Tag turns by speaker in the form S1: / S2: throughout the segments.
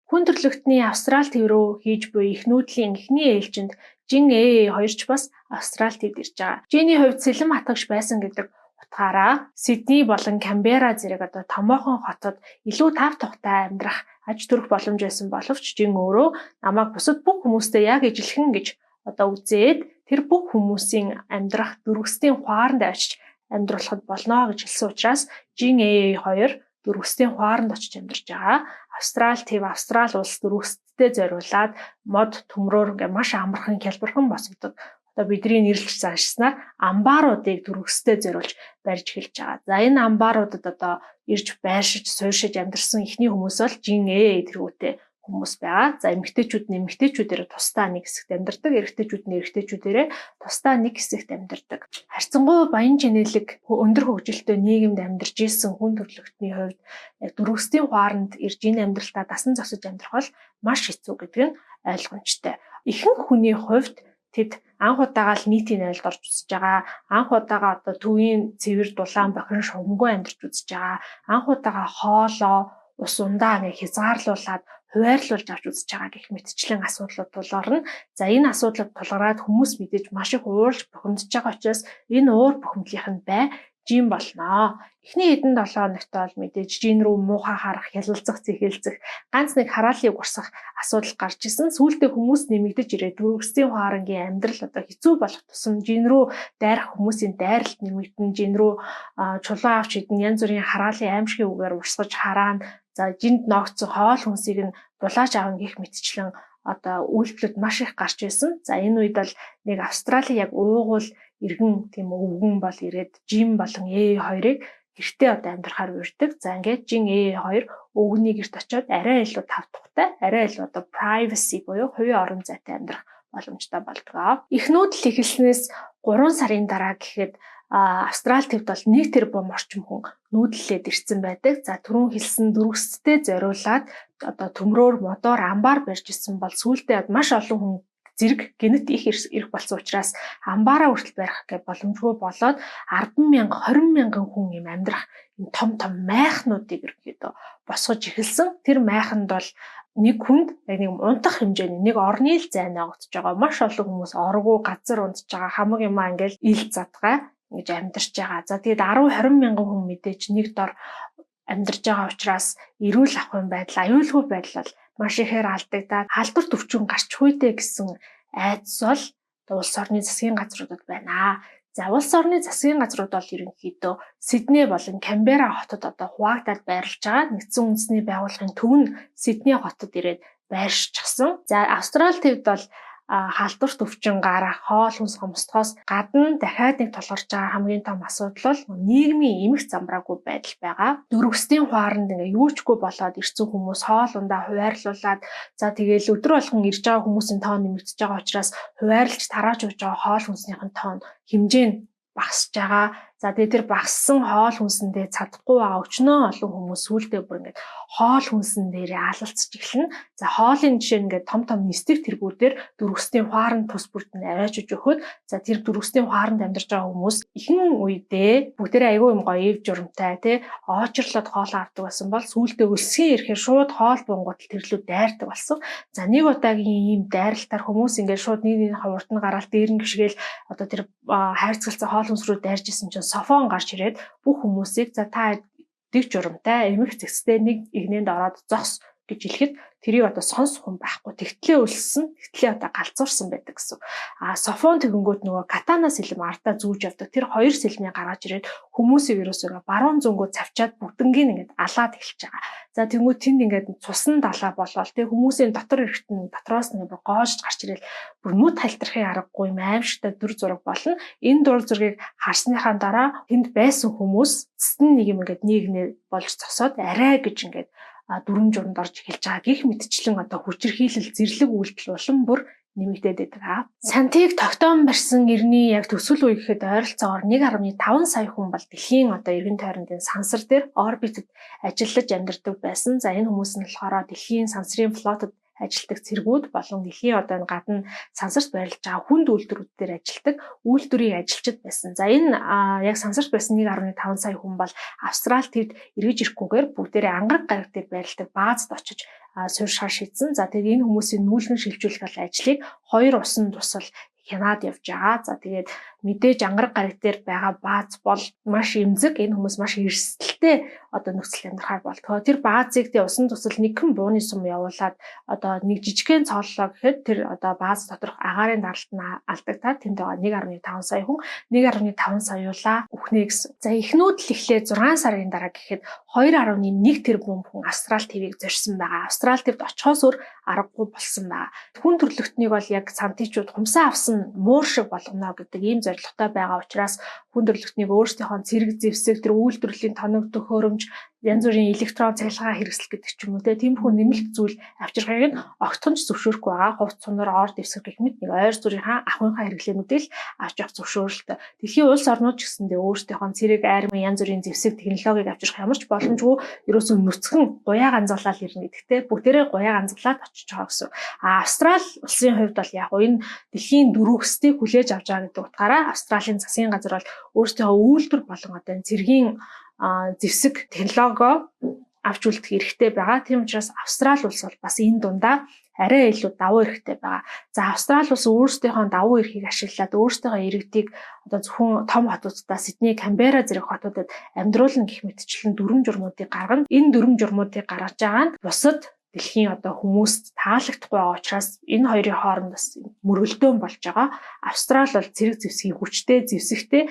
S1: Хүн төрөлхтний Австрали төв рүү хийж буй их нүүдлийн эхний ээлжинд Жин AA2 ч бас Австрали төвд ирж байгаа. Жиний хувьд сэлэм хатагш байсан гэдэг утгаараа Сидней болон Камбера зэрэг томоохон хотод илүү тав тухтай амьдрах аж төрөх боломж байсан боловч Жин өөрөө намайг бусад бүх хүмүүстэй яг ижилхэн гэж үзээд тэр бүх хүмүүсийн амьдрах дөрвөстийн хуаранд очиж амьдруулахад болно гэж хэлсэн учраас Жин AA2 дөрвөстийн хуаранд очиж амьдарч байгаа. Австрали төв Австрали улс дөрвөстэд зориулаад мод төмрөөр маш амархан хялбархан босгодог. Бидний нэрлэж заншснаар амбааруудыг дөрвөстэд зориулж барьж эхэлж байгаа. За энэ амбааруудад ирж байршиж, суурьшиж амьдарсан эхний хүмүүс бол Жин AA тэргүүтэй хүмүүс байгаа. За эмэгтэйчүүд нь эмэгтэйчүүдээр тусдаа нэг хэсэгт амьдардаг, эрэгтэйчүүд нь эрэгтэйчүүдээрээ тусдаа нэг хэсэгт амьдардаг. Харьцангуй баян чинэлэг өндөр хөгжилтэй нийгэмд амьдарч ирсэн хүн төрөлхтний хувьд дөрвөстийн хуаранд ирж энэ амьдралтаа дасан зогсож амьдрах бол маш хэцүү гэдэг нь ойлгомжтой. Ихэнх хүний хувьд тэд анх удаага л нийтийн айлд орж үзэж байгаа. Анх удаага төвийн цэвэр дулаан бохирон шугамгүй амьдарч үзэж байгаа. Анх удаага хоолоо, ус ундаа хязгаарлуулад хуваарлуулж авч үзэж байгаа гэх мэтчлэн асуудлууд тулгарна. За энэ асуудлууд тулгараад хүмүүс мэдээж маш их уурж бухимдаж байгаа учраас энэ уур бухимдлынх нь бай Жин болно. Эхний хэдэн 7 хоногт бол мэдээж Жин рүү муухай харах, хялалцах, зэхэлзэх, ганц нэг хараалыг урсгах асуудал гарч исэн. Сүүлдээ хүмүүс нэмэгдэж ирээд дөрвөстийн хуарангийн амьдрал хэцүү болох тусам Жин рүү дайрах хүмүүсийн дайралт нэмэгдэн, Жин рүү чулуу авч идэн янз бүрийн хараалын аимшигын үгээр урсгаж хараана. За Жинд ногцсон хоол хүнсийг нь дулааж авна гэх мэтчлэн үйлдэлүүд маш их гарч ирсэн. За энэ үед бол нэг Австрали яг уугуул иргэн тийм өвгөн бол ирээд Жин болон AA2-ыг гэртээ амьдрахаар урьдаг. За ингээд Жин AA2 өвгөний гэрт очиод арай илүү тав тухтай, арай илүү privacy буюу хувийн орон зайтай амьдрах боломжтой болдог. Их нүүдэл эхэлснээс 3 сарын дараа гэхэд Австрали төвд бол 1 тэрбум орчим хүн нүүдлээд ирсэн байдаг. За түрүүн хэлсэн дөрвөстэд зориулаад төмрөөр модоор амбаар барьж исэн бол сүүлдээ маш олон хүн зэрэг гэнэт их ирэх болсон учраас амбаараа хүртэл барих гэх боломжгүй болоод 10,000 20,000 хүн юм амьдрах том майхнуудыг ерөөдөө босгож эхэлсэн. Тэр майханд бол нэг хүнд яг нэг унтах хэмжээний нэг орны л зай ногдож байгаа. Маш олон хүмүүс оргуу газар унтж байгаа, хамаг юм ингээл ил задгай ингэж амьдарч байгаа. За тэгээд 10-20 мянган хүн мэдээж нэг дор амьдарч байгаа учраас эрүүл ахуйн байдал, аюулгүй байдал бол маш ихээр алдагдаад халдвар төвчөн гарч хуйдэ гэсэн айдас бол улс орны засгийн газруудад байна. За улс орны засгийн газрууд бол ерөнхийдөө Сидней болон Камбера хотод хуваагдаад байрлаж байгаа. Нэгдсэн үндэсний байгууллагын төв нь Сидней хотод ирээд байршчихсан. За Австрали төвд бол халдвар төвчин гарах, хоол хүнс хомсдохоос гадна дахиад нэг тулгарч байгаа хамгийн том асуудал бол нийгмийн эмх замбраагүй байдал байгаа. Дөрвөстийн хуаранд юу чгүй болоод ирсэн хүмүүс хоол ундаа хуваарлуулад за тэгээл өдөр болгон ирж байгаа хүмүүсийн тоон нэмэгдэж байгаа учраас хуваарлж тарааж ууж байгаа хоол хүнснийхэн тоон хэмжээ нь багасж байгаа. За тэгээд тэр багассан хоол хүнсэндээ чадахгүй байгаа өчнөө олон хүмүүс сүүлдээ бүр ингээд хоол хүнсэн дээрээ алалцж эхэлнэ. За хоолын жишээ ингээд том нисдэг тэргүүдээр дөрвөстийн хуаранд тус бүрт нь аваачиж өгөхөд за тэр дөрвөстийн хуаранд амьдарч байгаа хүмүүс ихэнх үедээ бүгдээрээ аягүй юм гоё эв журамтай тий оочрлоод хоол авдаг байсан бол сүүлдээ өлсгийн ирэхээр шууд хоол бунгууд тэрлүүд дайрдаг болсон. За нэг удаагийн ийм дайралтаар хүмүүс ингээд шууд нэг хаврт нь гараад дээр нь гიშгээл тэр хайрцагцсан хоол хүнс рүү дайрж исэн чинь софон гарч ирээд бүх хүмүүсийг за та дэг журамтай эмх зэгстэй нэг игнэнд ороод зогс гэж хэлэхэд тэрийг сонсох хүн байхгүй. Тэгтлээ өлссөн, тэгтлээ галзуурсан байдаг гэсэн. Софон тэгэнгүүт нөгөө катана сэлэм артаа зүүж явдаг. Тэр хоёр сэлмийг гаргаж ирээд хүмүүсийг ерөөсөө баруун зөнгөө цавчаад бүгднийг ингээд алаад эхэлж байгаа. За тэнгуү тэнд ингээд цусан далаа болоод тэг хүмүүсийн дотор эрэхтэн дотроос нь гоожж гарч ирэл бүр нүд халтархын аргагүй юм аимшигтай дүр зураг болно. Энэ дур зургийг харсныхаа дараа тэнд байсан хүмүүс цэстэн нэг юм ингээд нийгнээ болж зогсоод арай гэж ингээд дүрм журмд орж эхэлж байгаа гих мэтчлэн хүчирхийлэл зэрлэг үйлдэл улам бүр нэмэгдээд байгаа. Сантиг тогтоон барьсан эртний яг төсөл үе гэхэд ойролцоогоор 1.5 сая хүн бол дэлхийн эргэн тойрондын сансар дээр орбитэд ажиллаж амьдардаг байсан. За энэ хүмүүс нь болохоор дэлхийн сансрын флотод ажилтдаг цэргүүд болон дэлхийн одоо энэ гадна сансарт байрлаж байгаа хүнд үйлдвэрүүд дээр ажилтдаг үйлдвэрийн ажилчид байсан. За энэ яг сансарт байсан 1.5 сая хүн бол Австрали төвд эргэж ирэхгүйгээр бүгдээрээ ангараг гараг дээр байрладаг баазд очиж суурьшаа шийдсэн. За тэгээд энэ хүмүүсийн нүүлгэн шилжүүлэх ажлыг 2 усан тусал хянаад явж байгаа. За тэгээд мэдээж ангараг гараг дээр байгаа бааз бол маш эмзэг, энэ хүмүүс маш эрсдэлтэй одоо нөхцөл амьдрахаар болтгоо. Тэр баазыг тэ усан тусал нэгэн бууны сум явуулаад одоо нэг жижигхэн цооллоо гэхэд тэр одоо бааз доторх агаарын даралт нь алдагдаад тэнд байгаа 1.5 сая хүн 1.5 саяулаа үхнэ гэсэн. За эхнүүд л эхлээ 6 сарын дараа гэхэд 2.1 тэрбум хүн Австрали ТV-г зорьсон байгаа. Австрали ТV-д очихоос өөр аргагүй болсон байгаа. Хүн төрлөختнийг бол яг сантичууд хумсаа авсан муур шиг болгоно гэдэг ийм зорилготой байгаа учраас хүн төрлөختнийг өөрсдийнхөө цэрэг зэвсэг тэр үйлдвэрлэлийн тоног төхөөрөмж янз бүрийн электрон цахилгаан хэрэгсэл гэдэг ч юм уу тиймэрхүү нэмэлт зүйл авчирхайг нь огтхонч зөвшөөрөхгүй байгаа. Хувц цунаар ор дэвсгэр гэх мэт нэг ойр зүрийнхаа ахуйнхаа хэрэглээнүүдийг л авч явах зөвшөөрөлтөй. Дэлхийн улс орнууд ч гэсэндээ өөрсдийнхөө цэрэг арми янз бүрийн зэвсэг технологиг авчирх ямар ч боломжгүй ерөөсөө нүцгэн гуяа ганцуулаад ирнэ гэдэгтэй бүгдээрээ гуяа ганцуулаад очиж байгаа гэсэн. Австрали улсын хувьд бол яг энэ дэлхийн дөрөв өстийг хүлээж авч байгаа гэдэг утгаараа Австралийн засгийн газар бол өөрсдийнхөө үйлдвэр болон одоо энэ цэргийн зэвсэг технологи авч үлдэх эрхтэй байгаа. Тийм учраас Австрали улс бол бас энэ дундаа арай илүү давуу эрхтэй байгаа. За Австрали улс өөрсдийнхөө давуу эрхийг ашиглаад өөрсдийнхөө иргэдийг одоо зөвхөн том хотуудаа Сидней, Камбера зэрэг хотуудад амьдруулна гэх мэтчлэн дүрм журмуудыг гаргана. Энэ дүрм журмуудыг гаргаж байгаа нь бусад дэлхийн одоо хүмүүст таалагдахгүй байгаа учраас энэ хоёрын хооронд бас мөргөлдөөн болж байгаа. Австрали бол цэрэг зэвсгийн хүчтэй, зэвсэгтэй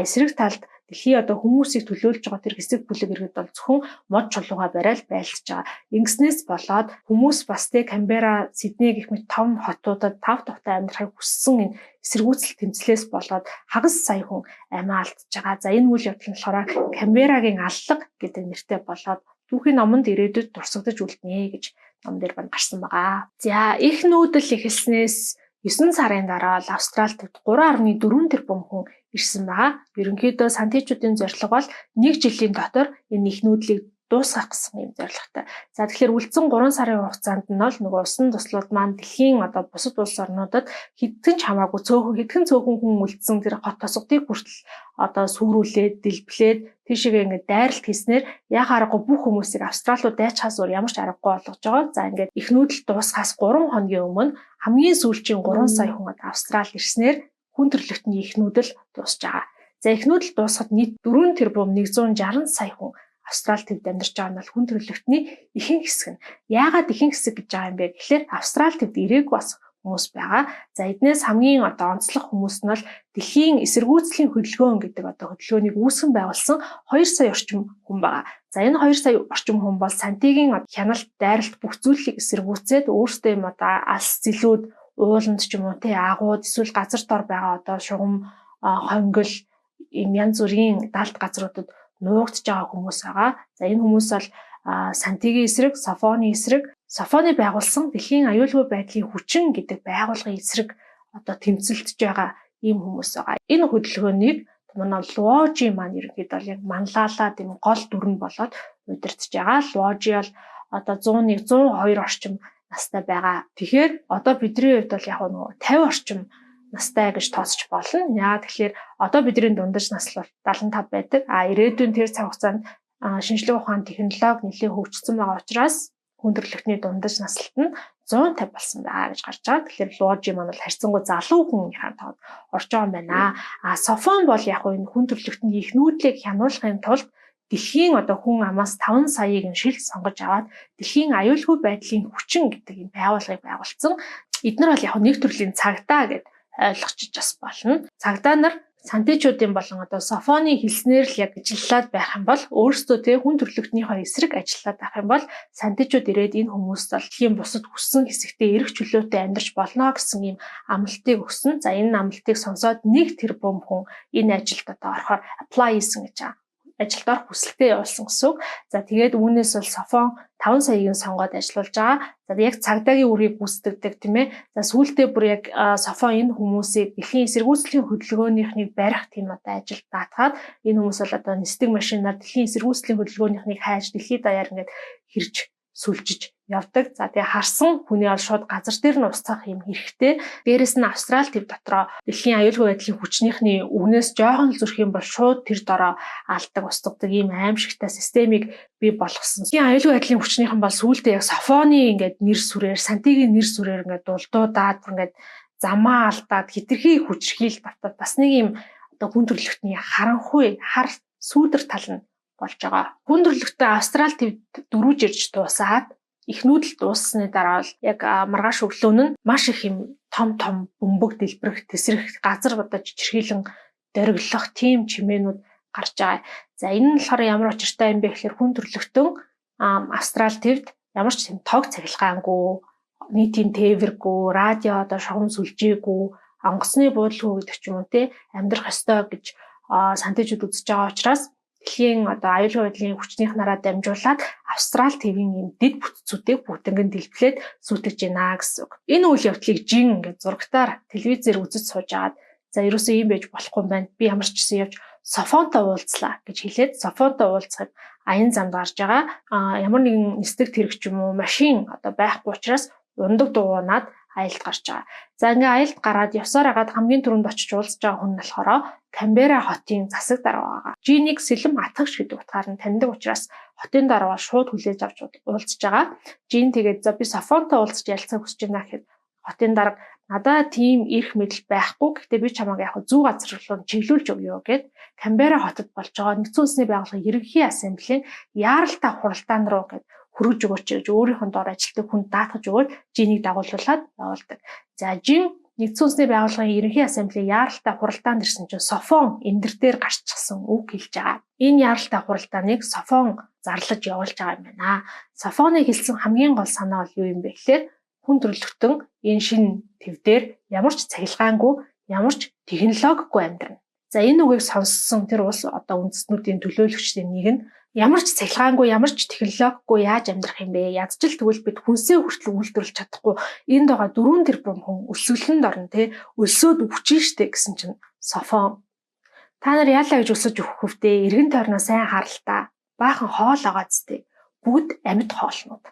S1: эсрэг талд дэлхийн одоо хүмүүсийг төлөөлж байгаа тэр хэсэг бүлэг иргэд бол зөвхөн мод чулууга барайл байлж байгаа. Ингэснээс болоод хүмүүс бас тэ Камбера, Сидней гэх мэт том хотуудад тав тухтай амьдрахыг хүссэн энэ эсэргүүцэл тэмцлээс болоод хагас сая хүн амиа алдж байгаа. За энэ үйл явдал нь болохоор Камберагийн аллаг гэдэг нэртэй болоод түүхийн номонд ирээдүйд дурсагдж үлднэ гэж ном дээр байна гарсан байгаа. За их нүүдэл эхэлснээс 9 сарын дараа л Австрали төвд 3.4 тэрбум хүн ирсэн байгаа. Ерөнхийдөө сантичуудын зорилго бол 1 жилийн дотор энэ их нүүдлийг дуусгах гэсэн юм зорилготой. За тэгэхээр үлдсэн 3 сарын хугацаанд нь бол нөгөө усан туслууд маань дэлхийн одоо бусад улс орнуудад хэдхэн ч хамаагүй хэдхэн цөөхөн хүн үлдсэн тэр хот тосгодыг хүртэл одоо сүрүүлээд, дэлбэлээд тийшээгээ ингээд дайралт хийснээр яг аргагүй бүх хүмүүсийг Австралиуд дайчхаас өөр ямар ч аргагүй болгож байгаа. За ингээд их нүүдэл дуусгаас 3 хоногийн өмнө хамгийн сүүлчийн 3 сая хүн Австрали ирснээр хүн төрлөختний их нүүдэл дуусж байгаа. За их нүүдэл дуусахад нийт 4 тэрбум 160 сая хүн Австрали төвд амьдарч байгаа нь бол хүн төрлөختний ихэнх хэсэг нь. Яагаад ихэнх хэсэг гэж байгаа юм бэ гэхээр Австрали төвд ирээгүй бас хүмүүс байгаа. За эднээс хамгийн одоо онцлог хүмүүс нь бол дэлхийн эсэргүүцлийн хөдөлгөөн гэдэг одоо хөдөлгөөнийг үүсгэн байгуулсан 2 сая орчим хүн байгаа. За энэ 2 сая орчим хүн бол сантигийн хяналт, дайралт бүх зүйлийг эсэргүүцээд өөрсдөө юм одоо алс зэлүүд, ууланд ч юм уу тий агууд эсвэл газар дор байгаа одоо шугам, хонгил ийм янз бүрийн далд газруудад нуугдж байгаа хүмүүс байгаа. За энэ хүмүүс бол Сантигийн эсрэг, Софоны эсрэг, Софоны байгуулсан дэлхийн аюулгүй байдлын хүчин гэдэг байгууллагын эсрэг одоо тэмцэлдэж байгаа ийм хүмүүс байгаа. Энэ хөдөлгөөнийг манай Луожи маань ерөнхийдөө яг манлайлаад ийм гол дүрэн болоод удирдах байгаа. Луожи бол одоо 101, 102 орчим настай байгаа. Тэгэхээр одоо бидний хувьд бол яг нөгөө 50 орчим настай гэж тооцож болно. Яагаад тэгэхээр одоо бидний дундаж нас бол 75 байдаг. Ирээдүйн тэр цаг хугацаанд шинжлэх ухааны технологи нэлээд хөгжсөн байгаа учраас хүн төрлөختний дундаж наслалт нь 150 болсон байгаа гэж гарч байгаа. Тэгэхээр Луожи маань бол харьцангуй залуу хүнийхээ тоод орж байгаа юм байна. Софон бол яг энэ хүн төрлөختний их нүүдлийг хянуулахын тулд дэлхийн одоо хүн амаас 5 саяыг нь шилж сонгож аваад дэлхийн аюулгүй байдлын хүчин гэдэг юм байгууллагыг байгуулсан. Эдгээр бол яг нэг төрлийн цагдаа гэд ойлгочих бас болно. Цагдаа нар сантичуудын болон одоо Софоны хэлснээр л яг ажиллаад байх юм бол өөрсдөө тэ хүн төрлөختнийхөө эсрэг ажиллаад байх юм бол сантичууд ирээд энэ хүмүүст бол тийм бусад хүссэн хэсэгтээ эрх чөлөөтэй амьдарч болно гэсэн ийм амлалтыг өгсөн. За энэ амлалтыг сонсоод 1 тэрбум хүн энэ ажилд одоо орохоор apply хийсэн гэж байгаа. Ажилд орох хүсэлтэд явуулсан гэсэн үг. За тэгээд үүнээс бол Софон 5 саяыг сонгоод ажиллаулж байгаа. За яг цагдаагийн үрийг гүйцэтгэдэг тийм ээ. За сүүлдээ бүр яг Софон энэ хүмүүсийг дэлхийн эсэргүүцлийн хөдөлгөөнийхнийг барих тийм одоо ажилд даатгаад энэ хүмүүс бол одоо нисдэг машинаар дэлхийн эсэргүүцлийн хөдөлгөөнийхнийг хайж дэлхийд даяар ингээд хэрж сүлжиж явдаг. За тэгээ харсан хүний бол шууд газар дээр нь устгах юм хэрэгтэй. Дээрэс нь Австрали төв дотроо дэлхийн аюулгүй байдлын хүчнийхний үгнээс жоохон зөрөх юм бол шууд тэр дороо алдаг устгадаг ийм аимшигтай системийг бий болгосон. Дэлхийн аюулгүй байдлын хүчнийхэн бол сүүлдээ яг Софоны ингээд нэр сүрээр, Сантигийн нэр сүрээр ингээд дулдуудаад ингээд замаа алдаад хитрхи хүчрхийл татаад бас нэг юм одоо хүн төрөлхтний харанхуй хар сүүдэр тал нь болж байгаа. Хүн төрөлхтөө Австрали төвд дөрвж ирж дуусаад эхнүүд л дууссаны дараа бол яг маргааш өглөө нь маш их юм том бөмбөг дэлбэрэх тесрэх газар одоо жижигхийлэн дориглох тийм чимээнүүд гарч байгаа. За энэ нь болохоор ямар учиртай юм бэ гэхээр хүн төрөлхтөн Австрали төвд ямар ч тийм тог цахилгаангүй, нийтийн тээвэргүй, радио одоо шугам сүлжээгүй, онгоцны буудалгүй гэдэг ч юм уу те амьдрах ёстой гэж сантижууд үзэж байгаа учраас дэлхийн одоо аюулгүй байдлын хүчнийх нараа дамжуулаад Австрали төвийн юм дэд бүтцүүдийг бүгднийг дэлбэлээд сүйтгэж байна гэсэн үг. Энэ үйл явдлыг жин ингээд зурагтаар телевизээр үзэж сууж агаад за ерөөсөө ийм байж болохгүй юм байна. Би ямар ч гэсэн явж Софонтой уулзлаа гэж хэлээд Софонтой уулзахад аян замд гарч байгаа. Ямар нэгэн нисдэг тэрэг ч юм уу машин одоо байхгүй учраас ундаг дуунаад аялд гарч байгаа. За ингээ аялд гараад явсаар агаад хамгийн түрүүнд очиж уулзж байгаа хүн нь болохоор Камбера хотын засаг дарга байгаа. G1 сэлэм атгагч гэдэг утгаар нь таньдаг учраас хотын дарга шууд хүлээж авч уулзж байгаа. G1 тэгээд за би Софонтой уулзж ярилцах хүсэж байна гэхэд хотын дарга надад тийм эрх мэдэл байхгүй. Гэхдээ би чамайг яг зүү газар руу чиглүүлж өгье гэд Камбера хотод болж байгаа нэгдсэн үндэсний байгууллагын ерөнхий ассамблеийн яаралтай хуралдаан руу гэд хөргөж өгөөч гэж өөрийнхөө доор ажилтдаг хүнд даатгаж өгөөд G1-ийг дагуулуулад явуулдаг. За G1 нэгдсэн үндэсний байгууллагын ерөнхий ассамблеийн яаралтай хуралдаанд ирсэн чинь Софон эндэр дээр гарчсан үг хэлж байгаа. Энэ яаралтай хуралдааныг Софон зарлаж явуулж байгаа юм байна. Софоны хэлсэн хамгийн гол санаа бол юу юм бэ гэхээр хүн төрөлхтөн энэ шинэ твдээр ямар ч цахилгаангүй, ямар ч технологигүй амьдрна. За энэ үгийг сонссон тэр улс одоо үндэстнүүдийн төлөөлөгчдийн нэг нь ямар ч цахилгаангүй, ямар ч технологигүй яаж амьдрах юм бэ? Ядчил тэгвэл бид хүнсээ хүртэл үйлдвэрлэж чадахгүй. Энд байгаа 4 тэрбум хүн өсөглөнд орно те. Өлсөөд өвчин штэ гэсэн чинь Софон. Та нар яалаа гэж өсөж өгөх хөвдөө эргэн тойрноо сайн харал та. Баахан хоол байгаа зү. Бүгд амьд хоолнууд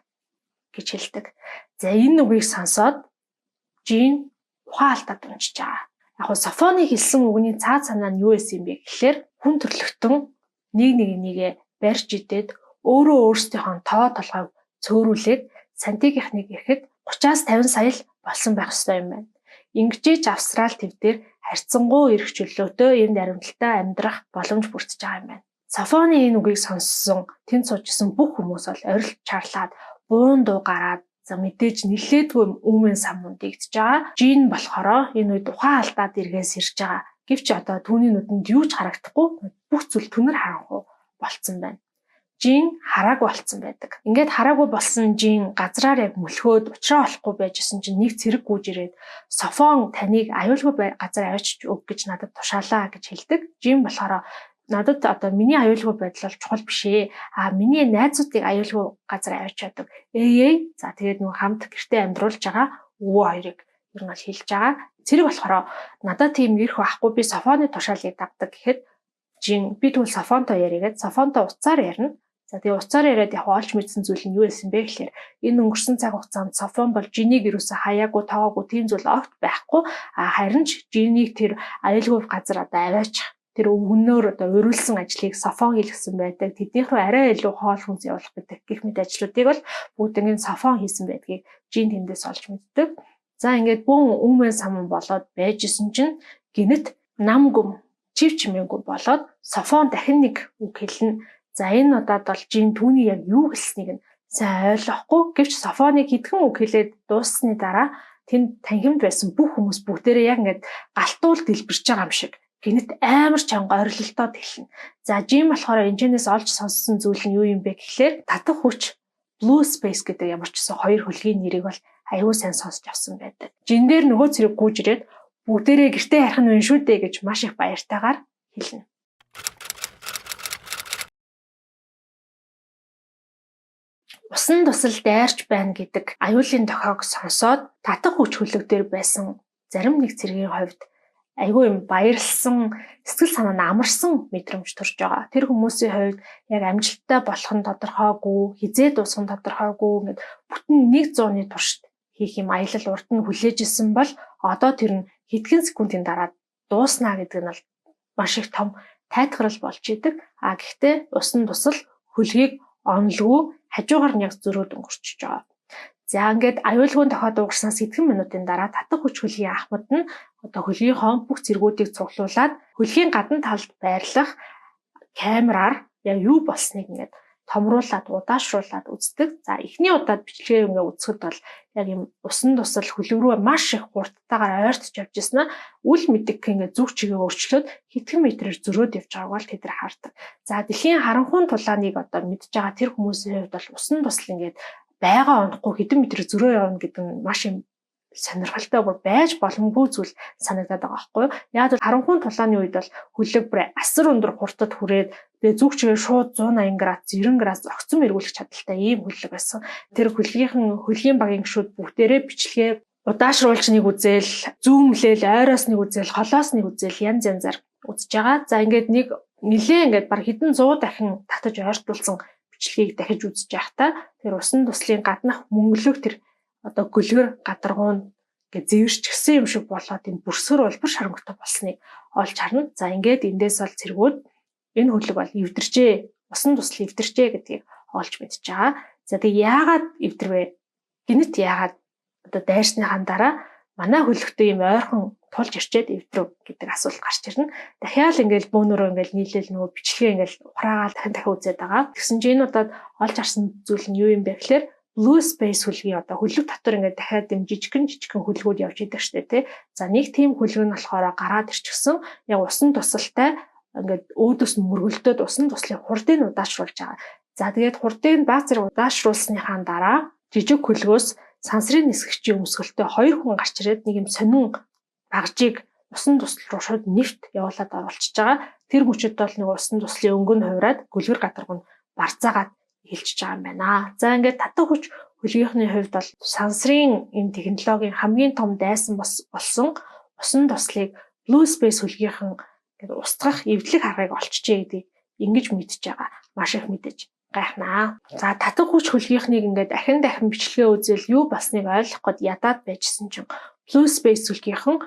S1: гэж хэлдэг. За энэ үгийг сонсоод Жин ухаалтад уншиж байгаа. Яг нь Софоны хэлсэн үгний цаад санаа нь юу байсан юм бэ гэхээр хүн төрлөختөн нэгээ барьж идээд өөрөө өөрсдийнхөө тоо толгойг цөөрүүлээд сантигийнхныг ирэхэд 30-аас 50 сая л болсон байх ёстой юм байна. Ингэжээж Австрали твдээр харьцангуй эрх чөлөөтэй юм дарамттай амьдрах боломж бүрдэж байгаа юм байна. Софоны энэ үгийг сонссон тэнд суужсэн бүх хүмүүс бол орилт чарлаад буун дуу гараад за мэдээж нилээдгүй үүмэн сан мундэгдэж байгаа. Жин болохоор энэ үед ухаан алдаад эргээс ирж байгаа. Гэвч одоо түүний нүдэнд юу ч харагдахгүй бүх зүйл түнэр харанхуй болцсон байна. Жин харааг болцсон байдаг. Ингээд хараагүй болсон Жин газраар яг мөлхөөд уучраа олохгүй байжсэн чинь нэг цэрэг гүйж ирээд Софон таныг аюулгүй газар авчиж өг гэж надад тушаалаа гэж хэлдэг. Жин болохоор надад одоо миний аюулгүй байдал бол чухал биш ээ. Миний найзуудыг аюулгүй газар авчиадаг. За тэгээд нөгөө хамт гэртээ амьдруулж байгаа өвөө хоёрыг ер нь хэлж байгаа. Цэрэг болохоор надад тийм ирэх байхгүй би Софоны тушаалыг дагдаг гэхэд Жин би тэгвэл Софонтой яриагээд Софонтой уцаар ярина. За тэгээ уцаар яриад яг олж мэдсэн зүйл нь юу байсан бэ гэхээр энэ өнгөрсөн цаг хугацаанд Софон бол Жинийг юусаа хаяагүй тоогоогүй тийм зүйл огт байхгүй. Харин ч Жинийг тэр аюулгүй газар одоо аваачих тэр өвгөнөөр одоо уриулсан ажлыг Софон хийлгсэн байдаг. Тэднийх рүү арай илүү хоол хүнс явуулах гэдэг гэх мэт ажлуудыг бол бүгднийг Софон хийсэн байдгийг Жин тэндээс олж мэддэг. За ингээд бүүн өмнө саман болоод байжсэн чинь гинэт нам гүм чив чимээгүй болоод Софон дахин нэг үг хэлнэ. За энэ удаад бол Жин түүний яг юу хэлснийг нь сайн ойлгохгүй. Гэвч Софоныг хэдхэн үг хэлээд дууссаны дараа тэнд танхимд байсан бүх хүмүүс бүгдээрээ яг ингээд галтуул дэлбэрч байгаа юм шиг гинэт амар чанга орилолтоод хэлнэ. За Жин болохоор энэчнээс олж сонссон зүйл нь юу юм бэ гэхлээр татах хүч Blue Space гэдэг ямар ч гэсэн хоёр хөлгийн нэрийг бол аюу сайн сонсч авсан байдаг. Жин дээр нөгөө цэрэг гүйж ирээд бүгдээрээ гэртээ харах нь вэ шүү дээ гэж маш их баяртайгаар хэлнэ. Усан тусал дайрч байна гэдэг аюулын тохиог сонсоод татах хүч хөлөг дээр байсан зарим нэг цэргийн хувьд айгүй юм баярлсан, сэтгэл санаа нь амарсан мэдрэмж төрж байгаа. Тэр хүмүүсийн хувьд яг амжилттай болох нь тодорхойгүй, хизээ дуусах нь тодорхойгүй, бүтэн 100-ны туршид хийх юм аялал урд нь хүлээж исэн бол одоо тэр нь хэдхэн секундын дараа дууснаа гэдэг нь бол маш их том тайтгарал болж идэг. Гэхдээ усан тусал хөлгийг онолгүй хажуугаар нь яг зөрөөд өнгөрчихөж байгаа. За ингээд аюулгүйн тохиод уугарснаас хэдхэн минутын дараа татах хүч хөлгийн ахмад нь одоо хөлгийнхөө бүх зэргүүдийг цуглуулад хөлгийн гадна талд байрлах камераар яг юу болсныг ингээд томруулаад удаашруулад үздэг. За эхний удаад бичлэгээ ингээд үзэхэд бол яг юм усан тусал хөлөг рүү маш их хурдтайгаар ойртож явж ирсэн нь үл мэдэг ингээд зүг чигээ өөрчлөөд хэдхэн метрээр зөрөөд явж байгааг бол тэд нар хардаг. За дэлхийн харанхуйн тулааныг одоо мэдж байгаа тэр хүмүүсийн хувьд бол усан тусал ингээд байгаа онохгүй хэдэн метр зөрөө явна гэдэг нь маш юм сонирхолтой бүр байж боломгүй зүйл санагдаад байгаа байхгүй юу. Яг л харанхуйн тулааны үед бол хөлөг бүр асар өндөр хурдад хүрээд тэгээ зүг чигээр шууд 180 градус 90 градус огцон эргүүлэх чадaltaй ийм хөлөг байсан. Тэр хөлгийн багийн гишүүд бүгдээрээ бичлэгээ удаашруулж нэг үзэл, зүүмлэл, ойроос нэг үзэл, холоос нэг үзэл янз янзаар үзэж байгаа. За ингээд нилээ ингээд баг хэдэн 100 дахин татаж ойртуулсан бичлэгийг дахиж үзэж байхдаа тэр усан туслын гаднах мөнгөлөг тэр одоо гөлгөр гадаргуун гэж зэвэрчгсэн юм шиг болоод энэ бүрсгэр улбар шарангуйтай болсныг олж харна. За ингээд эндээс бол цэргүүд энэ хөлөг бол эвдэрчээ, усан тусал эвдэрчээ гэдгийг олж мэдж байгаа. За тэг яагаад эвдэрвэ? Гинэт яагаад одоо дайрсныхаа дараа манай хөлөгтэй юм ойрхон тулж ирчээд эвдрв гэдэг асуулт гарч ирнэ. Дахиад ингээл бөөнөрөө ингээл нийлээл нөгөө бичлэгээ ингээл ухраагаал дахин үзээд байгаа. Тэгсэн чинь энэ удаад олж харсан зүйл нь юу юм бэ гэхээр Blue Space хөлгийн одоо хөлөг татвар ингээд дахиад юм жижигхэн хөлгүүд явж идэг штэ тий. За нэг тийм хөлөг нь болохоор гараад ирчихсэн. Яг усан тусалтай ингээд өөдөөс нь мөргөлдөөд усан туслын хурдыг удаашруулж байгаа. За тэгээд хурдыг баг зэрэг удаашруулсныхаа дараа жижиг хөлгөөс сансрын нисгэгчийн өмсгөлтэй 2 хүн гарч ирээд нэг юм сонин багжийг усан тусал руу шууд нэвт явуулаад оруулчихж байгаа. Тэр хүчит бол нэг усан туслын өнгө нь хувраад гөлгөр гадаргуу нь барцаагаад хэлчихэж байгаа юм байна. За ингээд татах хүч хөлгийнхний хувьд бол сансрын энэ технологийн хамгийн том дайсан болсон усан туслыг Blue Space хөлгийнхэн ингээд устгах эвдлэг аргыг олчжээ гэдгийг ингэж мэдж байгаа. Маш их мэдэж гайхнаа. За татах хүч хөлгийнхнийг ингээд дахин бичлэгээ үзэл юу болсныг ойлгох гээд ядаад байжсэн чинь Blue Space хөлгийнхэн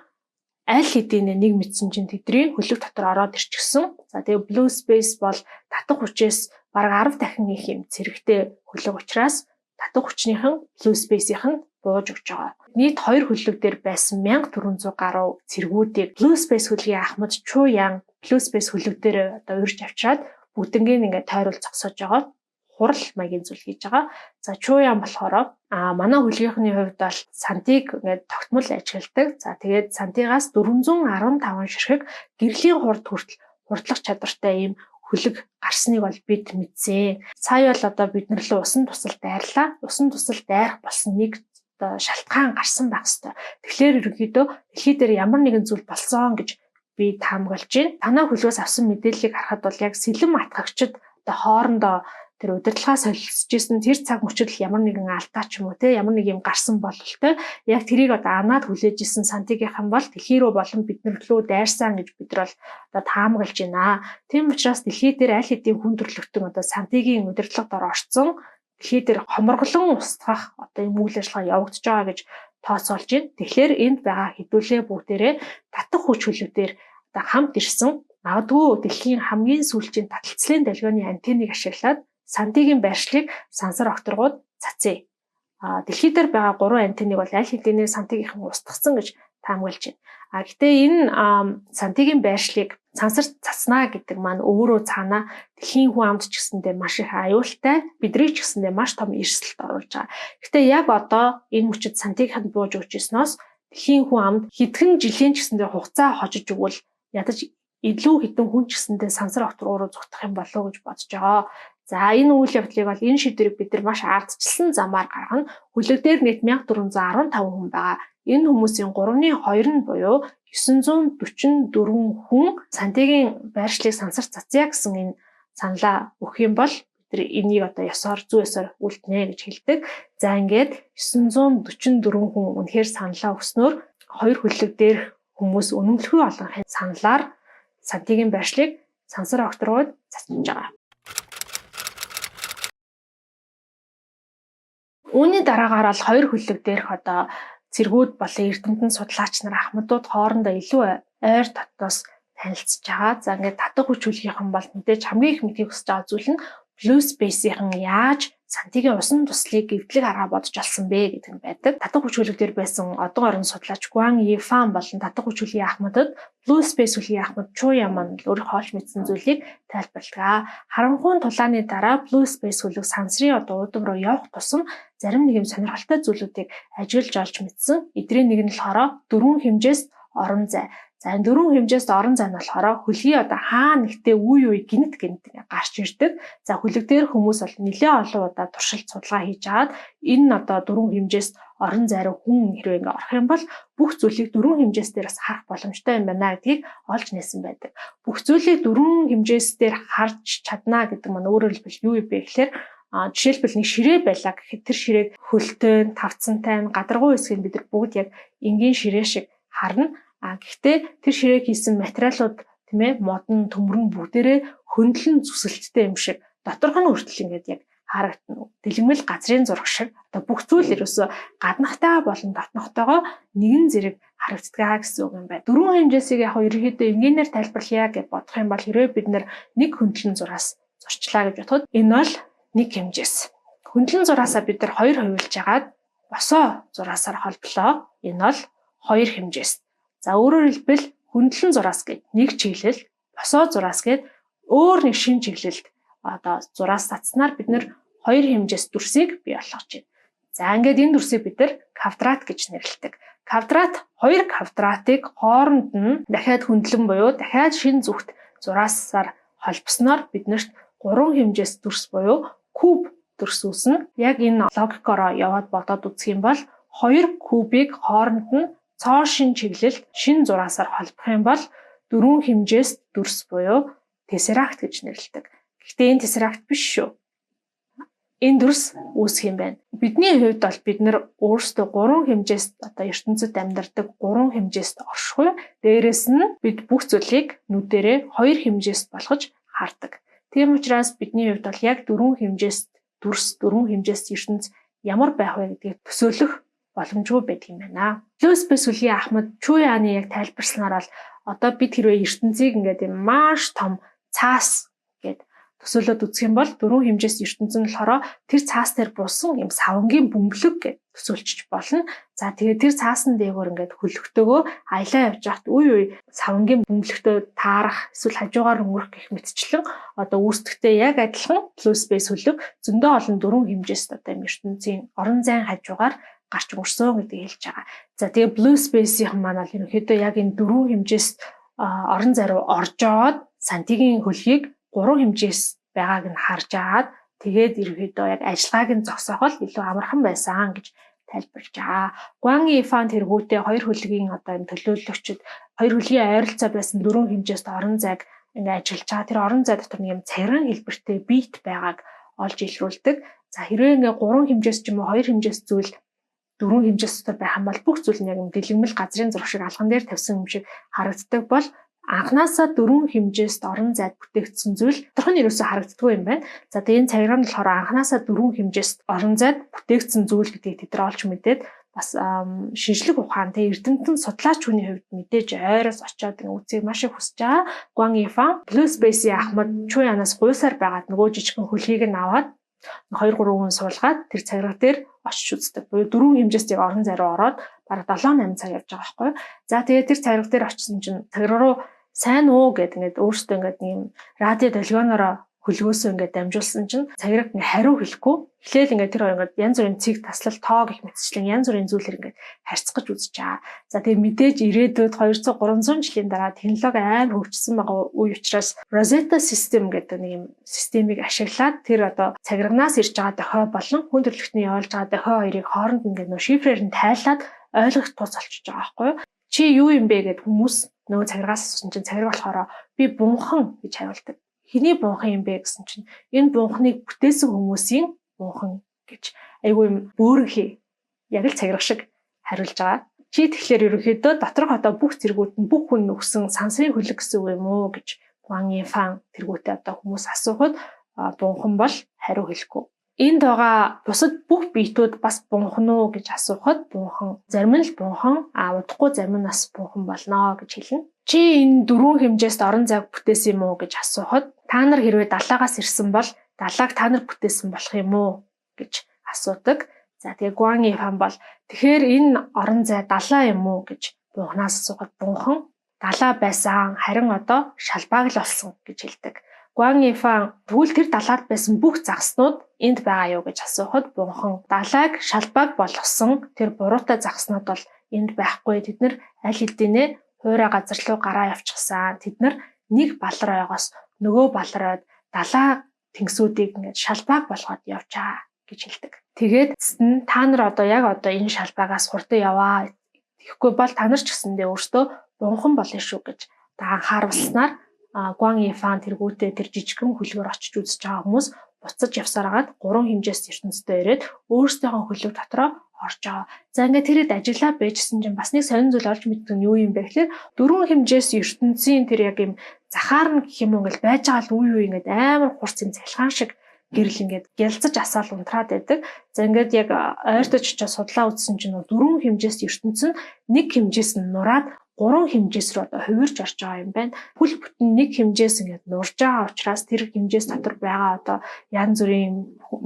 S1: аль хэдийн нэг мэдсэн чинь тэдний хөлөг дотор ороод ирчихсэн. За тэгээ Blue Space бол татах хүчээс бараг 10 дахин их юм зэрэгтэй хөлөг учраас татах хүчнийхэн Blue Space-ийнхэн бууж өгч байгаа. Нийт 2 хөлөг дээр байсан 1400 гаруй цэргүүдийг Blue Space хөлгийн ахмад Чуян Blue Space хөлөг дээр одоо урьж авчираад бүгднийг ингээд тойрол зогсоож байгаа. Хурал маягийн зүйл хийж байгаа. За Чуян болохоор манай хөлгийнхний хувьд бол сантиг ингээд тогтмол ажигладаг. За тэгээд сантигаас 415 ширхэг гэрлийн хурд хүртэл хурдлах чадвартай ийм хөлөг гарсныг бол бид мэдсэн. Сая бол одоо бид нар л усан тусал дайрлаа. Усан тусал дайрах болсон нэг одоо шалтгаан гарсан байх хэвээр. Тэгэхээр ерөнхийдөө дэлхий дээр ямар нэгэн зүйл болсон гэж би таамаглаж байна. Танай хөлгөөс авсан мэдээллийг харахад бол яг сэлэм атгагчид одоо хоорондоо тэр удирдлагаа солилцчихсэн тэр цаг мөчид ямар нэгэн алдаа ч юм уу те ямар нэг юм гарсан бололтой яг тэрийг одоо анаад хүлээж исэн сантигийнхан бол дэлхий рүү болон биднэр лөө дайрсан гэж бид нар бол одоо таамаглаж байна. Тийм учраас дэлхий дээр аль хэдийн хүн төрлөختөн одоо сантигийн удирдлагад орсон дэлхий дээр хоморглон устгах одоо юм үйл ажиллагаа явагдаж байгаа гэж тооцоолж байна. Тэгэхээр энд байгаа хэдүүлээ бүгдээрээ татах хүч хөлөг одоо хамт ирсэн магадгүй дэлхийн хамгийн сүүлчийн таталцлын долгионы антенныг ашиглаад сантигийн байршлыг сансар окторгууд цацъя. Дэлхий дээр байгаа 3 антенныг бол аль хэдийн сантигийнхан устгасан гэж таамаглаж байна. Гэхдээ энэ сантигийн байршлыг сансар цацнаа гэдэг маань өөрөө цаанаа дэлхийн хүн амд ч гэсэндээ маш их аюултай, бидний ч гэсэндээ маш том эрсдэлд оруулж байгаа. Гэхдээ яг одоо энэ мөчид сантигийнханд бууж өгч ирснээс дэлхийн хүн амд хэдхэн жилийн ч гэсэндээ хугацаа хожиж өгвөл ядаж илүү хэдэн хүн ч гэсэндээ сансар окторгуу руу зүгтах юм болов уу гэж бодож байгаа. За энэ үйл явдлыг бол энэ шийдвэрийг бид нар маш ардчилсан замаар гаргана. Хөлөг дээр нийт 1415 хүн байгаа. Энэ хүмүүсийн 3/2 нь буюу 944 хүн сантигийн байршлыг сансар цацъя гэсэн энэ саналаа өгөх юм бол бид нар энийг одоо ёсоор зүй ёсоор үлднэ гэж хэлдэг. За ингээд 944 хүн үнэхээр саналаа өгснөөр 2 хөлөг дээр хүмүүс үнэмлэхүй олонхын саналаар сантигийн байршлыг сансар огторгууд засаж байгаа. Үүний дараагаар бол хоёр хөлөг дээрх цэргүүд болон эрдэмтэн судлаач нар ахмадууд хоорондоо илүү ойр дотноос танилцж байгаа. За ингээд татах хүч хөлгийнхэн бол мэдээж хамгийн их мэдхийг хүсэж байгаа зүйл нь blue space-ийн яаж сантигийн усан туслыг эвдлэг арга бодож олсон бэ гэдэг нь байдаг. Татах хүч хөлөг дээр байсан одон орон судлаач Guang Yifan болон татах хүч хөлгийн ахмадад blue space хөлгийн ахмад Chu Yaman өөрөөр хоолж мэдсэн зүйлийг тайлбарладаг. Харанхуйн тулааны дараа blue space хөлөг сансрын уудам руу явах тусам зарим нэг юм сонирхолтой зүйлүүдийг ажиглаж олж мэдсэн. Эдний нэг нь болохоор дөрвөн хэмжээст орон зай. За энэ дөрвөн хэмжээст орон зай нь болохоор хөлгийн хаана нэгтээ үе гинт гарч ирдэг. За хөлөг дээр хүмүүс бол нэлээд олон удаа туршилт судалгаа хийж агаад энэ дөрвөн хэмжээст орон зай руу хүн хэрвээ орох юм бол бүх зүйлийг дөрвөн хэмжээсээр бас харах боломжтой юм байна гэдгийг олж нээсэн байдаг. Бүх зүйлийг дөрвөн хэмжээсээр харж чадна гэдэг маань өөрөөр хэлбэл юу вэ гэхээр жишээлбэл нэг ширээ байлаа гэхэд тэр ширээг хөлтэй, тавцантай, гадаргуу хэсгийг бид нар бүгд яг энгийн ширээ шиг харна. Гэхдээ тэр ширээг хийсэн материалууд тийм ээ модон, төмрөн бүгдээрээ хөндлөн зүсэлттэй юм шиг доторх нь хүртэл ингээд яг харагдана. Дэлгэмэл газрын зураг шиг бүх зүйл ерөөсө гаднахтай болон дотнохтойгоо нэгэн зэрэг харагддаг гэсэн үг юм байна. Дөрвөн хэмжээсийг яг ерөөхдөө энгийнээр тайлбарлая гэж бодох юм бол хэрвээ бид нэг хөндлөн зураас зурчлаа гэж бодоход энэ бол нэг хэмжээс. Хөндлөн зураасаа бид нар хоёр хувилж агаад босоо зураасаар холболоо. Энэ бол хоёр хэмжээс. За өөрөөр хэлбэл хөндлөн зураас гээд нэг чиглэл, босоо зураас гээд өөр нэг шинэ чиглэлд зураас татснаар бид нэр хоёр хэмжээс дүрсийг бий болгож байна. За ингээд энэ дүрсийг бид нар квадрат гэж нэрлэдэг. Квадрат хоёр квадратыг хооронд нь дахиад хөндлөн буюу дахиад шинэ зүгт зураасаар холбосноор биднэрт гурван хэмжээс дүрс буюу куб дүрс үүснэ. Яг энэ логикоор яваад бодоод үзэх юм бол хоёр кубыг хооронд нь цоо шин чиглэлд шин зураасаар холбох юм бол дөрвөн хэмжээс дүрс буюу тессеракт гэж нэрлэдэг. Гэхдээ энэ тессеракт биш шүү. Энэ дүрс үүсэх юм байна. Бидний хувьд бол бид нэр өөрсдөө гурван хэмжээст ертөнцид амьдардаг гурван хэмжээст оршихгүй. Дээрээс нь бид бүх зүйлийг нүдэрээ хоёр хэмжээст болгож хардаг. Тийм учраас бидний хувьд бол яг дөрвөн хэмжээст дүрс, дөрвөн хэмжээст ертөнц ямар байх вэ гэдгийг төсөөлөх боломжгүй байдаг юм байна. Blue space хөлгийн ахмад Chu Yaman яг тайлбарснаар бол бид хэрвээ ертөнцийг ингээд юм маш том цаас гэд төсөөлөд үзэх юм бол дөрвөн хэмжээс ертөнцийн болохоор тэр цаас дээр буусан юм савангийн бөмбөлөг гэж төсөөлчих болно. За тэгээд тэр цаасан дээгүүр ингээд хөлөгтөөгөө аялаа явж хахад үе савангийн бөмбөлөгтөө таарах эсвэл хажуугаар өнгөрөх гэх мэтчлэн үүсдэхтэй яг адилхан Blue space хөлөг зөндөө олон дөрвөн хэмжээс ертөнцийн орон зайн хажуугаар гарч өрсөн гэдгийг хэлж байгаа. За тэгээ blue space-ийн маань бол ерөнхийдөө яг энэ дөрвөн хэмжээст орон зай руу орж аваад сантигийн хөлгийг гурван хэмжээс байгааг нь харж агаад тэгээд ерөнхийдөө яг ажиллагааг нь зогсоох бол илүү амархан байсан гэж тайлбарлаж байгаа. Guang Yifan тэргүүтээ хоёр хөлгийн энэ төлөөлөгчд хоёр хөлгийн ойролцоо байсан дөрвөн хэмжээст орон зайг ингээд ажиллаж байгаа. Тэр орон зай дотор нэг юм цагиран хэлбэртэй бит байгааг олж илрүүлдэг. За хэрвээ ингээд гурван хэмжээс ч юм уу хоёр хэмжээс зүйл дөрвөн хэмжээс дотор байх юм бол бүх зүйл нь яг дэлгэмэл газрын зураг шиг алган дээр тавьсан юм шиг харагддаг бол анханасаа дөрвөн хэмжээст орон зайд бүтээгдсэн зүйл тодорхой нь ерөөсөө харагддаггүй юм байна. За тэгээ энэ цагираа нь болохоор анханасаа дөрвөн хэмжээст орон зайд бүтээгдсэн зүйл гэдгийг тэд нар олж мэдээд бас шинжлэх ухаан тэ эрдэмтэн судлаач хүний хувьд мэдээж ойроос очиод үүсийг маш их хүсэж байгаа. Guang Yifan Blue space-ийн ахмад Chu Yaman-аас гуйсаар байгаад нөгөө жижигхэн хөлгийг нь аваад 2-3 хүн суулгаад тэр цагираа дээр очиж үздэг. Буюу дөрвөн хэмжээст орон зай руу ороод бараг 7-8 цаг явж байгаа байхгүй юу. За тэгээд тэр цагираа дээр очисон чинь цагираа руу сайн уу гэд ингээд өөртөө ингээд нэг радио долгионоор хөлгөөсөө ингээд дамжуулсан чинь цагираа ингээд хариу хэлэхгүй. Эхлээл ингээд тэр хоёр ингээд янз бүрийн цэг таслал тоо гэх мэтчлэн янз бүрийн зүйлэр ингээд харьцаж үзэж байгаа. За тэгээд мэдээж ирээдүйд 200 300 жилийн дараа технологи амар хөгжсөн байгаа үе учраас Rosetta system гэдэг нэг юм системийг ашиглаад тэр цагирагнаас ирж байгаа дохио болон хүн төрөлхтний явуулж байгаа дохио хоёрыг хооронд ингээд нөө шифрээр нь тайлаад ойлгох тус олчиж байгаа байхгүй юу? Чи юу юм бэ гэд хүмүүс нөгөө цагирагаас асуусан чинь цагираг болохоор би бунхан гэж хариулдаг. Хэний бунхан юм бэ гэсэн чинь энэ бунханыг бүтээсэн хүмүүсийн бунхан гэж айгүй юм бөөрөнхий яг л цагираг шиг хариулж байгаа. Чи тэгэхээр ерөнхийдөө доторх одоо бүх зэргүүд нь бүх хүн өгсөн сансрын хөлөг гэсэн үг юм уу гэж Ван Йифан тэргүүтээ одоо хүмүүс асуухад Бунхан бол хариу хэлэхгүй. Энд байгаа бусад бүх биетүүд бас бунхан уу гэж асуухад Бунхан зарим нь л бунхан, удахгүй зарим нь бас бунхан болно гэж хэлнэ. Чи энэ дөрвөн хэмжээст орон зайг бүтээсэн юм уу гэж асуухад та нар хэрвээ далаагаас ирсэн бол далааг та нар бүтээсэн болох юм уу гэж асуудаг. За тэгээ Гуан Йифан бол тэгэхээр энэ орон зай далаа юм уу гэж Бунханаас асуухад Бунхан далаа байсан, харин одоо шалбааг л олсон гэж хэлдэг. Гуан Йифан тэгвэл тэр далаад байсан бүх загснууд энд байгаа юу гэж асуухад Бунхан далайг шалбааг болгосон тэр буруутай загснууд бол энд байхгүй. Тэд нар аль хэдийнэ хуурай газар руу гараа явчихсан. Тэд нар нэг балар ойгоос нөгөө балар ойд далаа тэнгисүүдийг ингээд шалбааг болгоод явчаа гэж хэлдэг. Тэгээд та нар одоо яг одоо энэ шалбаагаас хурдан яваа. Тэгэхгүй бол та нар ч гэсэндээ өөртөө Бунхан болно шүү гэж анхааруулснаар Гуан Йифан тэргүүтээ тэр жижигхэн хөлгөөр очиж үзэж байгаа хүмүүс буцаж явсараад 3 хэмжээс ертөнцтэй ирээд өөрсдийнхөө хөлөг дотроо орж байгаа. За ингээд тэрэд ажиллаа байжсэн чинь бас нэг сонин зүйл олж мэддэг нь юу юм бэ гэхээр 4 хэмжээс ертөнцийн тэр яг юм захаар нь гэх юм уу ингээл байж байгаа л үе ингээд амар хурц юм цалхаан шиг гэрэл ингээд гялцаж асаал унтраад байдаг. За ингээд яг ойртож очиж судлаа үзсэн чинь 4 хэмжээс ертөнц нь 1 хэмжээс нь нураад 3 хэмжээс рүү одоо хувирж орж байгаа юм байна. Бүл бүтэн нэг хэмжээс ингээд нурж байгаа учраас тэр хэмжээс дотор байгаа одоо янз бүрийн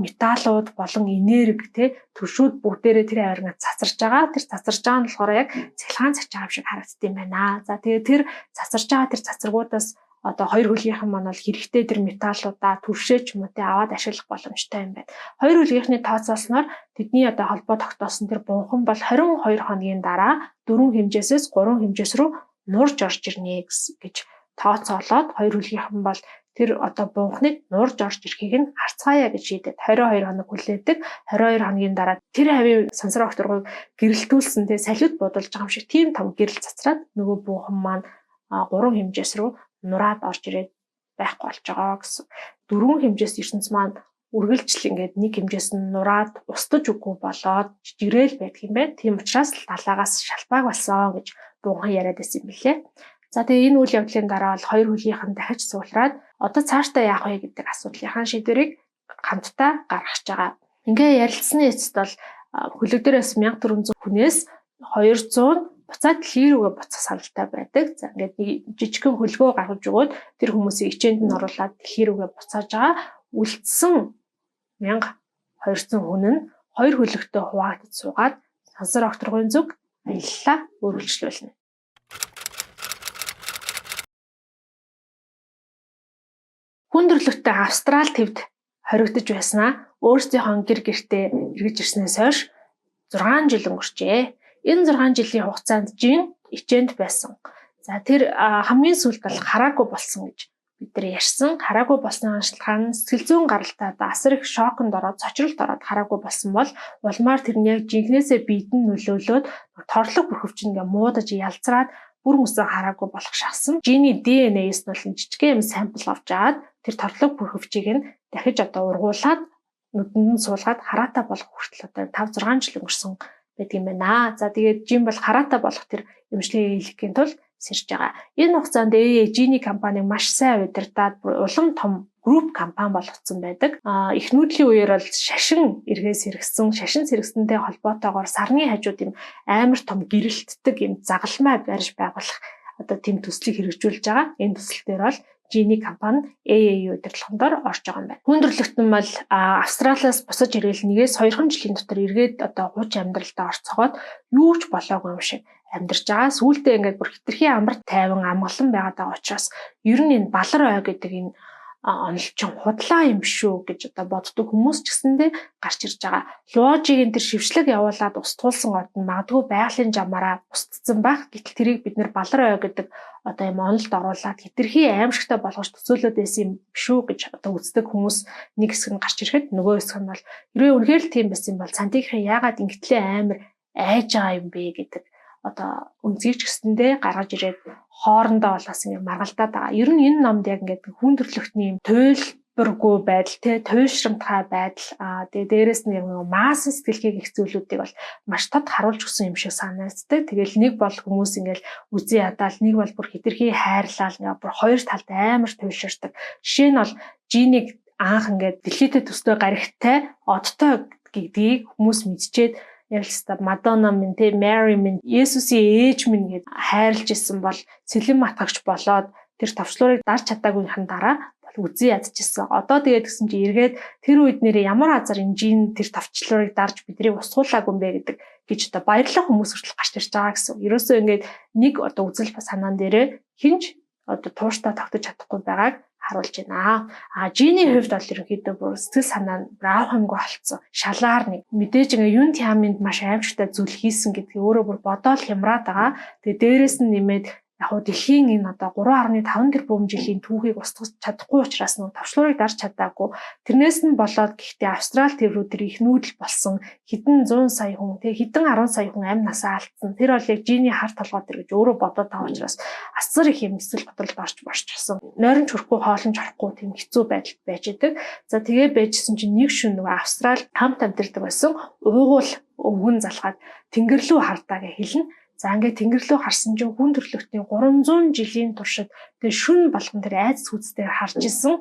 S1: металлууд болон энерги төршүүд бүгдээрээ тэр авирнаа цацарж байгаа. Тэр цацарж байгаа нь болохоор яг цахилгаан цачаав шиг харагддаг юм байна. За тэгээ тэр цацарж байгаа тэр цацаргуудаас одоо хоёр хөлгийнхэн маань бол хэрэгтэй тэр металлуудаа түршээч юм уу аваад ашиглах боломжтой юм байна. Хоёр хөлгийнхний тооцоолсноор тэдний одоо холбоо тогтоосон тэр Бунхан бол 22 хоногийн дараа 4 хэмжээсээс 3 хэмжээс рүү нурж орж ирнэ гэж тооцоолоод хоёр хөлгийнхэн бол тэр одоо Бунханыг нурж орж ирэхийг нь харцгаая гэж шийдээд 22 хоног хүлээдэг. 22 хоногийн дараа тэр хавийн сансар огторгыг гэрэлтүүлсэн салют бодулж байгаа юм шиг тийм том гэрэл цацраад нөгөө Бунхан маань 3 хэмжээс рүү нураад орж ирээд байхгүй болж байгаа гэсэн. 4 хэмжээс ертөнц маань үргэлжил ингээд нэг хэмжээс нь нураад устж үгүй болоод жирээл байдаг юм байна. Тийм учраас далаагаас шалбааг болсон гэж Бунхан яриад байсан юм билээ. За тэгээ энэ үйл явдлын дараа бол хоёр хөлгийнхэн дахиж суулраад одоо цаашдаа яах вэ гэдэг асуудлынхаа шийдвэрийг хамтдаа гаргаж байгаа. Ингээ ярилцсны эцэст бол хөлөг дээрээс 1400 хүнээс 200 буцаад дэлхий рүүгээ буцах саналтай байдаг. За ингээд нэг жижигхэн хөлгөө гаргаж өгөөд тэр хүмүүсийг хичээнд нь оруулаад дэлхий рүүгээ буцааж байгаа. Үлдсэн 1200 хүн нь хоёр хөлөгтөө хуваагдаж суугаад сансар огторгын зүг аяллаа өргөжлүүлнэ. Хүндрэлтэй Австрал твд хоригдож байснаа өөрсдийнхөө гэр гертээ эргэж ирснээс хойш 6 жил өнгөрчээ. Энэ 6 жилийн хугацаанд Жин ичээнд байсан. За тэр хамгийн сүүлд бол хараагүй болсон гэж бид нар ярьсан. Хараагүй болсны шалтгаан нь сэтгэл зүйн гаралтай асар их шоконд ороод цочролд ороод хараагүй болсон бол улмаар тэр нь яг жинхнээсээ биедэн нөлөөлөөд торлог бүрхөвчин ингээ муудаж ялцраад бүр мөсөн хараагүй болох шахсан. Жиний ДНХ-с нь бол жижигхэн юм сампл авч аваад тэр торлог бүрхөвчийг нь дахиж одоо ургуулад нүдэнд нь суулгаад хараатай болох хүртэл одоо 5-6 жил өнгөрсөн байдаг юм байна. За тэгээд Жин бол хараатай болох тэр эмчилгээ хийхин тулд сэрж байгаа. Энэ хугацаанд Жиний компаниг маш сайн удирдаад улам том групп компани болгоцсон байдаг. Их нүүдлийн үеэр бол шашин эргээс хэрэгсэн, шашин сэргсэнтэй холбоотойгоор сарны хажууд юм амар том гэрэлтдэг юм загалмай барьж байгуулах одоо тийм төслийг хэрэгжүүлж байгаа. Энэ төсөл дээр бол Жиний компани AAU удирдлагын орж байгаа юм байна. Хүндрэлтэн бол Австралиас босож ирээл 1-2 жилийн дотор эргээд одоо гууч амьдралдаа орцгоод юу ч болоогүй юм шиг амьдарч байгаа. Сүүлдээ ингээд бүр хитрхийн амар тайван амгалан байгаад байгаа учраас ер нь энэ балар ой гэдэг энэ онолчин худлаа юм шүү гэж одоо боддог хүмүүс ч гэсэндээ гарч ирж байгаа. Луожигийн тэр шившлэг явуулаад устгуулсан гот нь магадгүй байгалийн жамаараа устцсан байх. Гэтэл тэрийг бид нэр балар ой гэдэг одоо юм онолд оруулаад хитрхийн аимшигтай болгож төсөөлөд байсан юм шүү гэж одоо үздэг хүмүүс нэг хэсэг нь гарч ирэхэд нөгөө хэсэг нь бол хэрвээ үнэхээр л тийм байсан бол сантикийн яагаад ингэтлээ амар айж байгаа юм бэ гэдэг одоо үнцгийч гэсэндээ гаргаж ирээд хоорондоо бол бас ингэ маргалдаад байгаа. Ер нь энэ номд яг ингээд хүндрэлтний юм туйл салбаргүй байдал, туйлшрамтгай байдал, тэгээ дээрэс нь маасан сэтгэлгээг их зүйлүүдийг бол маш тод харуулж өгсөн юм шиг санагддаг. Тэгэл нэг бол хүмүүс ингээл үзий ядаал, нэг бол бүр хэтэрхий хайрлал, ингээ бүр хоёр талд амар туйлширдаг. Жишээ нь бол Жинийг анх ингээд дэлхийд төстэй гаригтай одтой гэдгийг хүмүүс мэдчихэд ярилста Мадонна минь те Мэри минь Есүсийн ээж минь гэд хайрлж исэн бол сэлэн матгагч болоод тэр товчлуурыг дарж чадаагүйхэн дараа үзий ядчихсан. Одоо тэгээд гэсэн чи эргээд тэр үед нэрээ ямар азар инжийн тэр товчлуурыг дарж биднийг усгуулаагүй юм бэ гэдэг гэж одоо баярлах хүмүүс хүртэл гарч ирж байгаа гэсэн. Ерөөсөө ингээд нэг одоо үзэл санаан дээрээ хинч одоо тууштай тогтож чадахгүй байгааг харуулж байна. Жиний хувьд бол ерөнхийдөө бүр сэтгэл санаа нь аавхангүй болцсон. Шалаар нэг мэдээж ингээ юун тяминд маш аимшигтай зүйл хийсэн гэдгийг өөрөө бүр бодоол хямраад байгаа. Тэгээ дээрэс нь нэмээд яг дэлхийн энэ одоо 3.5 тэрбум жилийн түүхийг устгах чадахгүй учраас нөө товчлуурыг дарж чадаагүй. Тэрнээс нь болоод гэхдээ Австрали төврүүд төр их нүүдэл болсон хэдэн 100 сая хүн тэгээ хэдэн 10 сая хүн амь насаа алдсан. Тэр бол яг Жиний хар толгой төр гэж өөрөө бодоод байгаа учраас асар их юм эсвэл бодролд орж борчсон. Нойрон чөрөхгүй хоолн чорохгүй тийм хэцүү байдалд байж идэг. За тэгээ байжсэн чинь нэг шөнө нөгөө Австрали хамт амьдардаг байсан уугуул өвгөн залгаад тэнгэр рүү хардаа гэж хэлнэ. За ингээд тэнгэр рүү харсан чинь хүн төрлөختийн 300 жилийн туршид тэгээ шүн болгон тэр айц сүцтэй харж исэн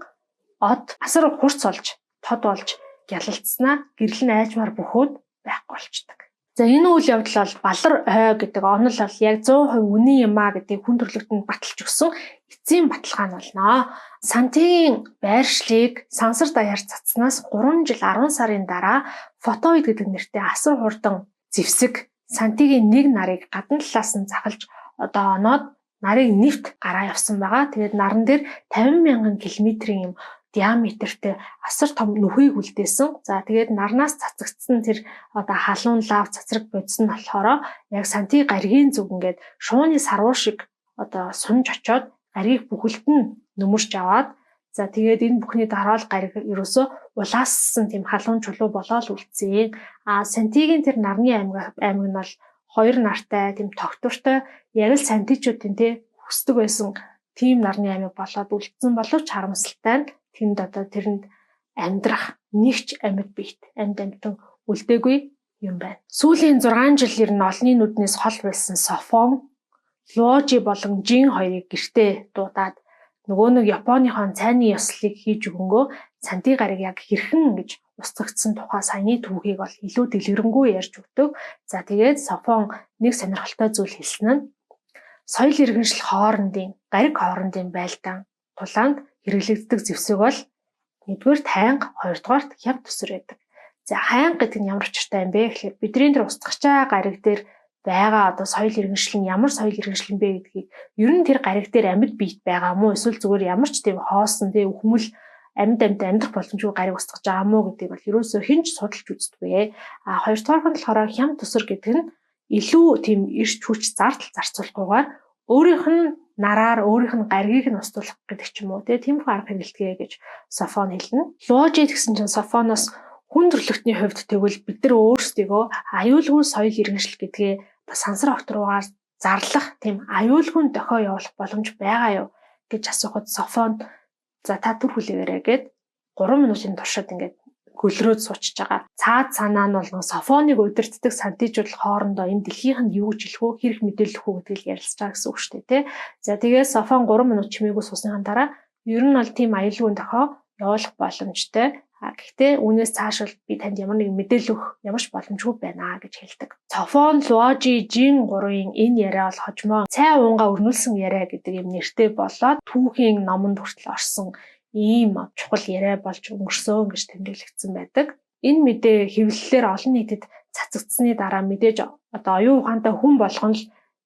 S1: од асар хурц олж тод болж гялалцснаа гэрэл нь айжмаар бөхөөд байхгүй болчдөг. За энэ үйл явдал бол балар ой гэдэг онол бол яг 100% үнэн юм а гэдгийг хүн төрлөختөнд баталж өгсөн эцсийн баталгаа нь болно. Сантигийн байршлыг сансар даяар цацснаас 3 жил 10 сарын дараа фотоид гэдэг нэртэй асар хурдан зэвсэг Сантигийн нэг нарыг гадна талаас нь захалж одоо оноод нарыг нэвт гараа явсан байгаа. Тэгээд наран дээр 50,000 км-ийн юм диаметртэй асар том нүхийг үлдээсэн. За тэгээд нарнаас цацагдсан тэр одоо халуун лав цацраг бодис нь болохоор яг Санти гаригийн зүг ингээд шууны сарвуу шиг одоо сунж очоод гаригийг бүхэлд нь нөмөрч аваад за тэгээд энэ бүхний дараа л гариг ерөөсөө улаассан тийм халуун чулуу болоод үлдсэн. Сантигийн тэр нарны аймаг нь бол хоёр нартай тийм тогтвортой яг л сантичуудын хүсдэг байсан тийм нарны аймаг болоод үлдсэн боловч харамсалтай нь тэнд одоо тэрэнд амьдрах нэгч амьд биет амьтан үлдээгүй юм байна. Сүүлийн 6 жил ер нь олонний нүднээс хол байсан Софон, Луожи болон Жин хоёрыг гэртээ дуудаад нөгөө нэг Японыхон цайны ёслолыг хийж өгөнгөө Санти гариг яг хэрхэн гэж устгагдсан тухай саяны түүхийг бол илүү дэлгэрэнгүй ярьж өгдөг. За тэгээд Софон нэг сонирхолтой зүйл хэлсэн нь соёл иргэншил хоорондын гариг хоорондын байлдаан тулаанд хэрэглэгддэг зэвсэг бол нэгдүгээр тайнга, хоёрдугаарт хямд төсөр байдаг. За хайнга гэдэг нь ямар учиртай юм бэ гэхээр бидний тэр устгах чаа гариг дээр байгаа одоо соёл иргэншил нь ямар соёл иргэншил бэ гэдгийг ер нь тэр гариг дээр амьд биет байгаа мó эсвэл зүгээр ямар ч тийм хоосон тийм өхмөл амьд амьдрах боломжгүй гариг устгаж байгаа мó гэдгийг бол ерөөсөө хинч судалж үздэггүй. Хоёрдугаар нь болохоор хямд төсөр гэдэг нь илүү тийм эрч хүч зардал зарцуулахгүйгээр өөрийнх нь нараар өөрийнх нь гаригийг нь устгах гэдэг ч юм уу тийм арга хэрэгэлтгээ гэж Софон хэлнэ. Луожид гэсэн чинь Софоноос хүн төрлөختний хувьд тэгвэл бид нар өөрсдийгөө аюулгүй соёл иргэншил гэдгээ сансар огт руугаар зарлах тийм аюулгүй дохио явуулах боломж байгаа юу гэж асуухад Софон за та түр хүлээгээрэй гэд 3 минутын туршид ингээд гөлрөөд суучж байгаа. Цаад санаа нь бол Софоныг удирддаг сантичууд хоорондоо энэ дэлхийнхэнд юу гэж хэлэх үү, хэрэг мэдээлэх үү гэдгийг ярилцж байгаа гэсэн үг шүү дээ, тий. За тэгээд Софон 3 минут чимээгүй суусныхан дараа ер нь бол тийм аюулгүй дохио явуулах боломжтой. Гэхдээ үүнээс цааш бол би танд ямар нэг мэдээлэл өгөх ямар ч боломжгүй байна гэж хэлдэг. Софон, Луожи, Жин 3-ын энэ яриа бол хожмоо цай уунгаа өрнүүлсэн яриа гэдэг юм нэртэй болоод түүхийн номонд хүртэл орсон ийм чухал яриа болж өнгөрсөн гэж тэмдэглэгдсэн байдаг. Энэ мэдээ хэвлэлээр олон нийтэд цацагдсны дараа мэдээж одоо оюун ухаантай хүн болгон л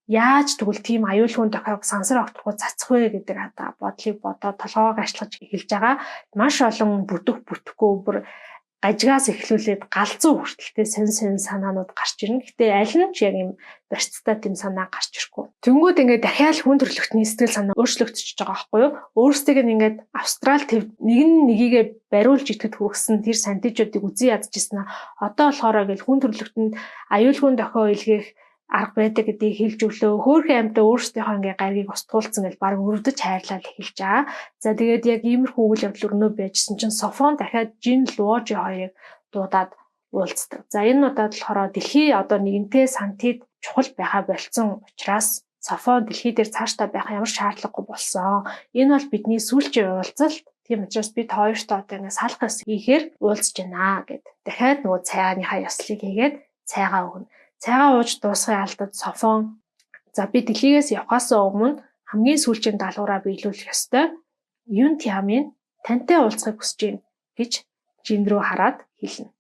S1: яаж тэгвэл тийм аюулгүй дохиог сансар огтхой цацх вэ гэдэг одоо бодлыг бодоод толгоогоо гашлагж эхэлж байгаа. Маш олон бүтэхгүй бүр гажигаас эхлүүлээд галзуу хүртэлтэй сэн санаанууд гарч ирнэ. Гэтэ аль нь ч яг юм барьцтай тийм санаа гарч ирэхгүй. Тэнгүүд ингээд дахиад хүн төрлөختний сэтгэл санаа өөрчлөгдөж байгаа байхгүй юу? Өөрсдийг нь ингээд Австрали төв нэгийгээ бариулж итгэд хүргэсэн тэр сантичуудыг үзий ядчихсан. Одоо болохоор ингээл хүн төрлөختөнд аюулгүй дохио илгээх арга байдаг гэдгийг хэлж өглөө. Хөөхөн амьтаа өөрсдийнхөө ингээ гаргийг устгуулсан гэж баг өрөвдөж хайрлал эхэлж байгаа. За тэгээд яг иймэрхүү үйл явдал өрнөө байжсэн чинь Софон дахиад Жин Луожи хоёрыг дуудаад уулздаг. За энэ удаад болохоор дэлхий одоо нэгэнтээ сантид чухал байха болцсон учраас Софон дэлхий дээр цаашдаа байх ямар шаардлагагүй болсон. Энэ бол бидний сүүлчийн уулзалт. Тийм учраас бид хоёртой одоо ингэ салах ёс хийхээр уулзж байна гэд. Дахиад нөгөө цайгааныхаа ёслыг хийгээд цайгаа өгнө. Цайгаа ууж дуусгын алдад Софон за би дэлхийгээс явхаас өмнө хамгийн сүүлчийн даалгавраа биелүүлэх ёстой. Юн Тямын тантай уулзахыг хүсэж байна гэж Жин рүү хараад хэлнэ.